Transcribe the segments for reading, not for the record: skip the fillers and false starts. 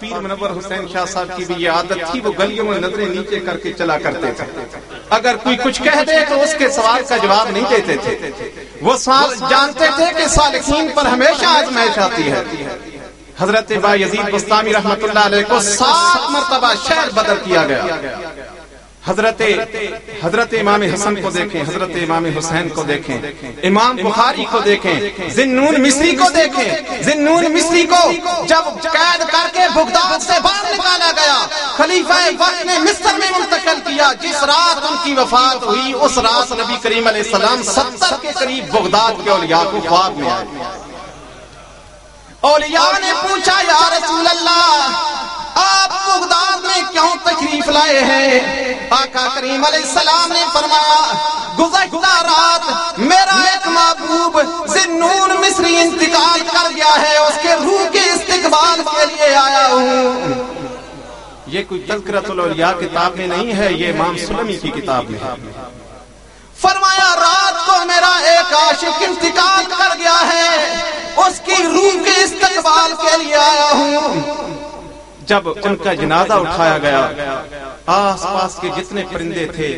پیر منور حسین شاہ صاحب کی بھی یہ عادت تھی، وہ گلیوں میں نظریں نیچے کر کے چلا کرتے تھے. اگر کوئی کچھ کہہ دے تو اس کے سوال کا جواب نہیں دیتے تھے. وہ جانتے تھے کہ سالکین پر ہمیشہ آزمائش آتی ہے. حضرت بایزید بستامی رحمت اللہ علیہ کو 7 مرتبہ شہر بدر کیا گیا. حضرت امام حسن کو دیکھیں، حضرت امام حسین کو دیکھیں، امام بخاری کو دیکھیں، ذنون مصری کو دیکھیں. ذنون مصری کو جب قید کر کے بغداد سے باہر نکالا گیا، خلیفہ وقت نے مصر میں منتقل کیا. جس رات ان کی وفات ہوئی اس رات نبی کریم علیہ السلام 70 کے قریب بغداد کے اولیاء کو خواب میں آئے. اولیاء نے پوچھا یا رسول اللہ آپ بغداد میں کیوں تشریف لائے ہیں؟ آقا کریم علیہ السلام نے فرمایا گزشتہ رات میرا ایک محبوب ذنون مصری انتقال کر گیا ہے، اس کے روح کے استقبال کے لیے آیا ہوں. یہ کوئی تذکرۃ الاولیاء کتاب میں نہیں ہے، یہ امام سلمی کی کتاب میں ہے. فرمایا رات کو میرا ایک عاشق انتقال کر گیا ہے، اس کی روح کے استقبال کے لیے آیا ہوں. جب ان کا جنازہ اٹھایا گیا، آس پاس کے جتنے پرندے تھے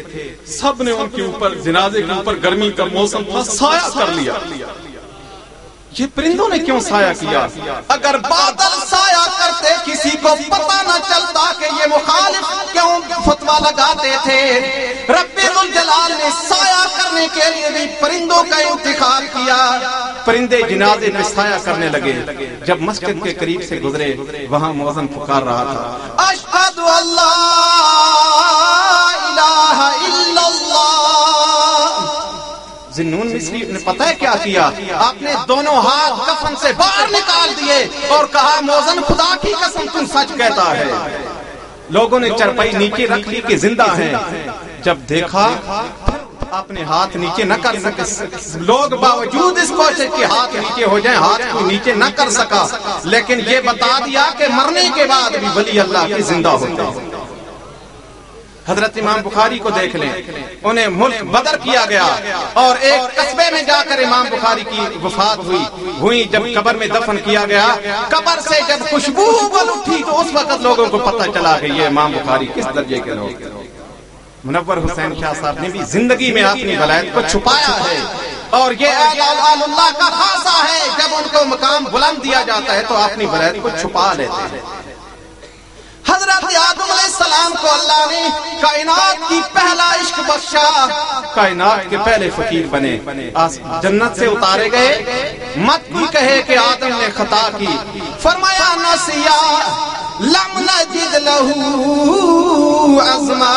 سب نے ان کے اوپر، جنازے کے اوپر گرمی کا موسم تھا، سایہ کر لیا. یہ پرندوں نے کیوں سایہ کیا؟ اگر بادل سایہ کرتے کسی کو پتہ نہ چلتا کہ یہ مخالف کیوں فتویٰ لگاتے تھے. رب ذوالجلال نے سایہ کرنے کے لیے بھی پرندوں کا انتخاب کیا. پرندے جنازے میں سایہ کرنے لگے. جب مسجد کے قریب سے گزرے وہاں مؤذن پکار رہا تھا اشہد اللہ الہ الا اللہ. ذنون مصری نے پتہ ہے کیا کیا؟ آپ نے دونوں ہاتھ کفن سے باہر نکال دیے اور کہا مؤذن خدا کی قسم تم سچ کہتا ہے. لوگوں نے چرپائی نیچے رکھ لی کہ زندہ ہیں. جب دیکھا اپنے ہاتھ نیچے نہ کر سکے، لوگ باوجود اس کوشش کے ہاتھ نیچے ہو جائیں ہاتھ کو نیچے نہ کر سکا، لیکن یہ بتا دیا کہ مرنے کے بعد بھی ولی اللہ کے زندہ ہوتے ہیں. حضرت امام بخاری کو دیکھ لیں، انہیں ملک بدر کیا گیا اور ایک قصبے میں جا کر امام بخاری کی وفات ہوئی. جب قبر میں دفن کیا گیا، قبر سے جب خوشبو بل اٹھی تو اس وقت لوگوں کو پتہ چلا کہ یہ امام بخاری کس درجے کے لوگ. منور حسین شاہ صاحب نے بھی زندگی میں اپنی ولایت کو چھپایا ہے اور یہ اہل اللہ کا خاصہ ہے. جب ان کو مقام بلند دیا جاتا ہے تو اپنی ولایت کو چھپا لیتے ہیں. حضرت آدم علیہ السلام کو اللہ نے کائنات کی پہلا عشق بخشا، کائنات کے پہلے فقیر بنے، جنت سے اتارے گئے. مت بھی کہے کہ آدم نے خطا کی، فرمایا نسیا لم نجد لہو عزما.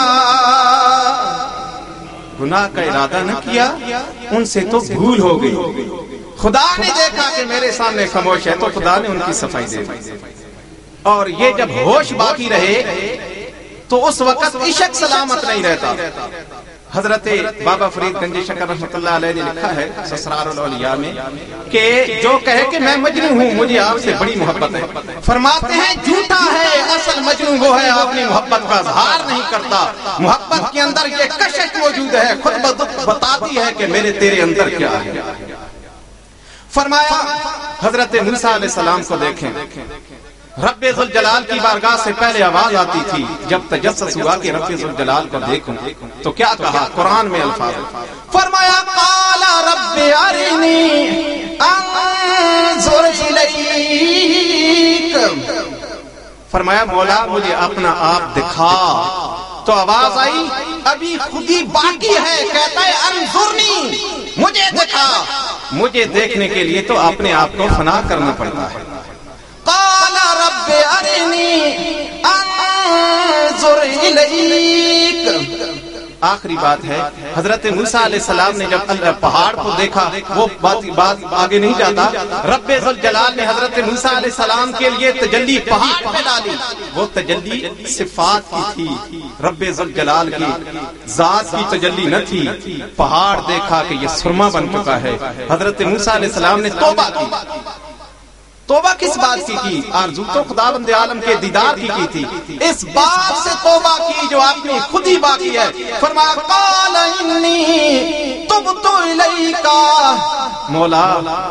گناہ کا ارادہ نہ کیا، ان سے تو بھول ہو گئی. خدا نے دیکھا کہ میرے سامنے خاموش ہے تو خدا نے ان کی صفائی دے دی. اور یہ جب ہوش باقی رہے تو اس وقت عشق سلامت نہیں رہتا. حضرت بابا فرید گنجی شکر رحمت اللہ علیہ نے لکھا ہے اسرار الاولیاء میں کہ جو کہے کہ میں مجنوں ہوں، مجھے آپ سے بڑی محبت ہے، فرماتے ہیں جھوٹا ہے، اصل مجنوں وہ ہے اپنی محبت کا اظہار نہیں کرتا. محبت کے اندر یہ کشش موجود ہے، خود بخود بتاتی ہے کہ میرے تیرے اندر کیا ہے. فرمایا حضرت موسیٰ علیہ السلام کو دیکھیں، رب ذوالجلال کی بارگاہ سے پہلے آواز آتی تھی جب تجسس ہوا کہ رب ذوالجلال کو دیکھوں تو کیا کہا؟ قرآن میں الفاظ فرمایا قال رب ارنی انظر الیک. فرمایا مولا مجھے اپنا آپ دکھا. تو آواز آئی ابھی خودی باقی ہے، کہتا ہے انظرنی، مجھے دکھا. مجھے دیکھنے کے لیے تو اپنے آپ کو فنا کرنا پڑتا ہے. قال رب ارنی انظر الیک. آخری بات ہے حضرت موسیٰ علیہ السلام نے جب پہاڑ کو دیکھا، وہ بات آگے نہیں جاتا، رب ذوالجلال نے حضرت موسیٰ علیہ السلام کے لیے تجلی پہاڑ پہ ڈالی. وہ تجلی صفات کی تھی، رب ذوالجلال کی ذات کی تجلی نہ تھی. پہاڑ دیکھا کہ یہ سرما بن چکا ہے. حضرت موسیٰ علیہ السلام نے توبہ کی. توبہ کس بات کی آرزو تو خداوند عالم کے دیدار کی تھی، اس بات سے توبہ کی جو آپ نے خود ہی باقی ہے۔ فرمایا قال انی تبت الیک، مولا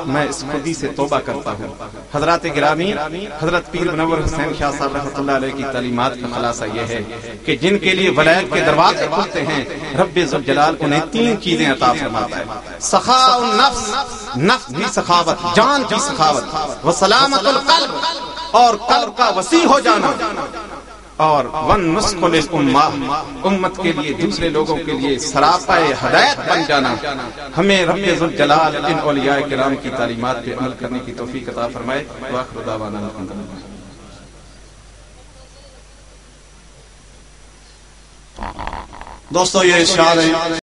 میں اس خودی سے توبہ کرتا ہوں۔ حضرات گرامی، حضرت پیر منور حسین شاہ صاحب رحمۃ اللہ علیہ کی تعلیمات کا خلاصہ یہ ہے کہ جن کے لیے ولایت کے دروازے کھلتے ہیں رب ذوالجلال انہیں 3 چیزیں عطا فرماتا ہے، سخاء النفس، نفس کی سخاوت، جان کی سخاوت، وسلامت القلب، اور قلب کا وسیع ہو جانا، اور والنصح للامہ، امت کے لیے دوسرے لوگوں کے لیے سراپا ہدایت بن جانا۔ ہمیں رب ذوالجلال ان اولیاء کرام کی تعلیمات پہ عمل کرنے کی توفیق عطا فرمائے۔ وآخر دعوانا الحمدللہ۔ دوستو یہ ارشاد ہے